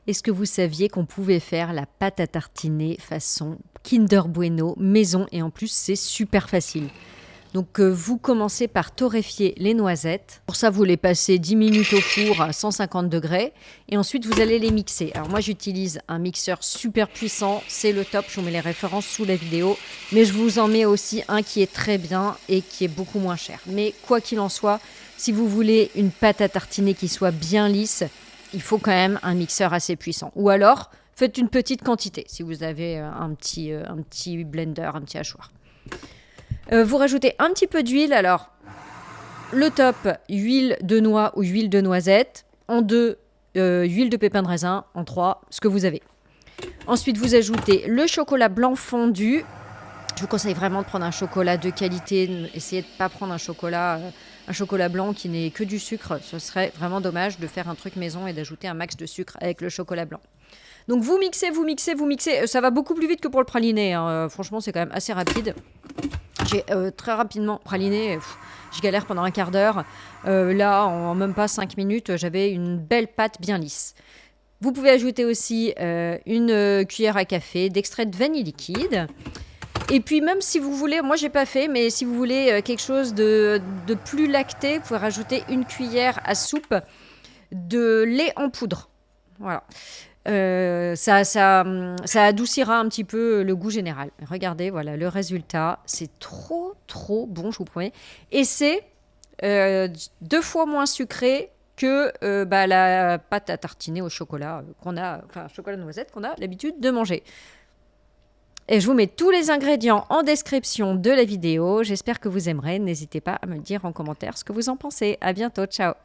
Est-ce que vous saviez qu'on pouvait faire la pâte à tartiner façon Kinder Bueno maison et en plus c'est super facile. Donc vous commencez par torréfier les noisettes. Pour ça vous les passez 10 minutes au four à 150 degrés et ensuite vous allez les mixer. Alors moi j'utilise un mixeur super puissant, c'est le top, je vous mets les références sous la vidéo. Mais je vous en mets aussi un qui est très bien et qui est beaucoup moins cher. Mais quoi qu'il en soit, si vous voulez une pâte à tartiner qui soit bien lisse, il faut quand même un mixeur assez puissant. Ou alors, faites une petite quantité si vous avez un petit blender, un petit hachoir. Vous rajoutez un petit peu d'huile. Alors, le top, huile de noix ou huile de noisette. En 2, huile de pépin de raisin. En 3, ce que vous avez. Ensuite, vous ajoutez le chocolat blanc fondu. Je vous conseille vraiment de prendre un chocolat de qualité. Essayez de ne pas prendre un chocolat blanc qui n'est que du sucre. Ce serait vraiment dommage de faire un truc maison et d'ajouter un max de sucre avec le chocolat blanc. Donc vous mixez, vous mixez, vous mixez. Ça va beaucoup plus vite que pour le praliné. Hein. Franchement, c'est quand même assez rapide. J'ai très rapidement praliné. Je galère pendant un quart d'heure. Là, en même pas 5 minutes, j'avais une belle pâte bien lisse. Vous pouvez ajouter aussi une cuillère à café d'extrait de vanille liquide. Et puis même si vous voulez, moi j'ai pas fait, mais si vous voulez quelque chose de plus lacté, vous pouvez rajouter une cuillère à soupe de lait en poudre. Voilà. Ça adoucira un petit peu le goût général. Regardez, voilà le résultat. C'est trop bon, je vous promets. Et c'est 2 fois moins sucré que la pâte à tartiner au chocolat chocolat noisette qu'on a l'habitude de manger. Et je vous mets tous les ingrédients en description de la vidéo. J'espère que vous aimerez. N'hésitez pas à me dire en commentaire ce que vous en pensez. À bientôt. Ciao.